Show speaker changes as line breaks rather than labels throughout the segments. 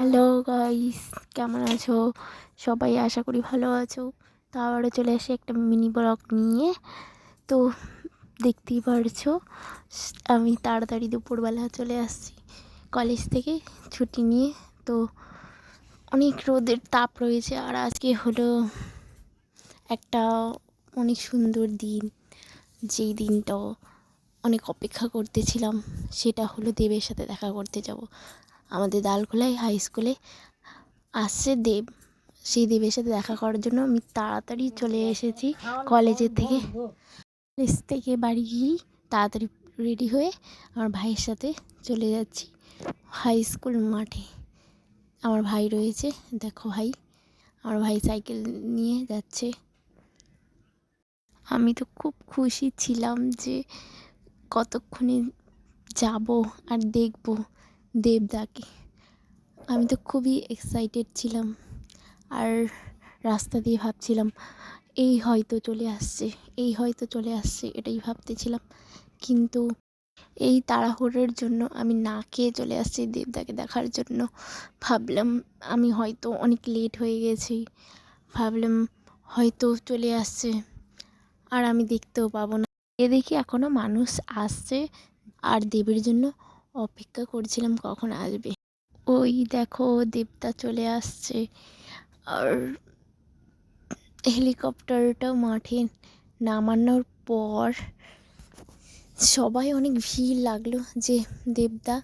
Hello guys, কেমন আছো সবাই? আশা করি ভালো আছো। তো আবারও চলে আসি একটা মিনি ব্লগ নিয়ে। তো দেখতেই পারছো আমি তাড়াতাড়ি দুপুরবেলা চলে আসছি কলেজ থেকে ছুটি নিয়ে। তো অনেক রোদের তাপ রয়েছে, আর আজকে হলো একটা অনেক সুন্দর দিন, যেই দিনটা অনেক অপেক্ষা করতেছিলাম। সেটা হলো দেবের সাথে দেখা করতে যাব। আমাদের দালখোলায় হাই স্কুলে আসছে দেব। সেই দেবের সাথে দেখা করার জন্য আমি তাড়াতাড়ি চলে এসেছি কলেজের থেকে। কলেজ থেকে বাড়ি গিয়েই তাড়াতাড়ি রেডি হয়ে আমার ভাইয়ের সাথে চলে যাচ্ছি হাই স্কুল মাঠে। আমার ভাই রয়েছে, দেখো ভাই, আমার ভাই সাইকেল নিয়ে যাচ্ছে। আমি তো খুব খুশি ছিলাম যে কতক্ষণে যাব আর দেখব দেবদাকে। আমি তো খুবই এক্সাইটেড ছিলাম, আর রাস্তা দিয়ে ভাবছিলাম এই হয়তো চলে আসছে, এই হয়তো চলে আসছে, এটাই ভাবতেছিলাম। কিন্তু এই তাড়াহুড়োর জন্য আমি না খেয়ে চলে আসছি দেবদাকে দেখার জন্য। ভাবলাম আমি হয়তো অনেক লেট হয়ে গেছি, ভাবলাম হয়তো চলে আসছে আর আমি দেখতেও পাবো না। এ দেখি এখনও মানুষ আসছে, আর দেবের জন্য অপেক্ষা করছিলাম কখন আসবে। ওই দেখো দেবদা চলে আসছে। আর হেলিকপ্টারটা মাঠে নামানোর পর সবাই অনেক ভিড় লাগলো যে দেবদা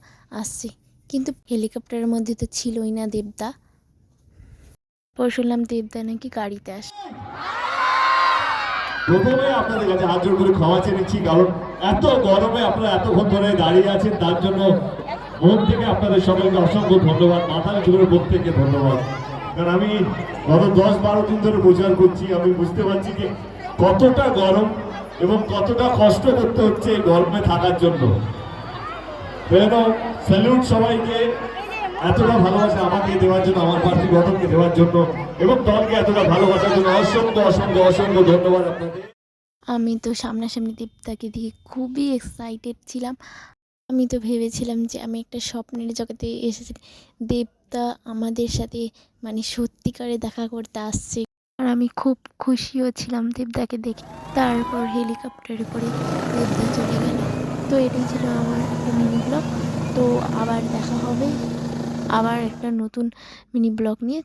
আসছে, কিন্তু হেলিকপ্টারের মধ্যে তো ছিলই না দেবদা। পর শুনলাম দেবদা নাকি গাড়িতে আসে।
প্রথমে আপনাদের কাছে হাত জোড় করে ক্ষমা চেয়ে নিচ্ছি, কারণ এত গরমে আপনারা এতক্ষণ ধরে দাঁড়িয়ে আছেন, তার জন্য মন থেকে আপনাদের সকলকে অসংখ্য ধন্যবাদ, মাথা নিচু করে প্রত্যেককে ধন্যবাদ। কারণ আমি গত 10-12 দিন ধরে প্রচার করছি, আমি বুঝতে পারছি যে কতটা গরম এবং কতটা কষ্ট করতে হচ্ছে এই গরমে থাকার জন্য। স্যালুট সবাইকে, এতটা ভালোবাসা আমাকে দেওয়ার জন্য, আমার পার্টি গঠনকে দেওয়ার জন্য এবং দলকে এতটা ভালোবাসার জন্য অসংখ্য অসংখ্য অসংখ্য ধন্যবাদ আপনাদের।
আমি তো সামনাসামনি দেবদাকে দিয়ে খুবই এক্সাইটেড ছিলাম। আমি তো ভেবেছিলাম যে আমি একটা স্বপ্নের জগতে এসেছি, দেবদা আমাদের সাথে মানে সত্যিকারে দেখা করতে আসছে। আর আমি খুব খুশিও ছিলাম দেবদাকে দেখে। তারপর হেলিকপ্টারে করে দেবদা চলে গেল। তো এটাই ছিল আমার একটা মিনি ব্লগ। তো আবার দেখা হবে, আবার একটা নতুন মিনি ব্লগ নিয়ে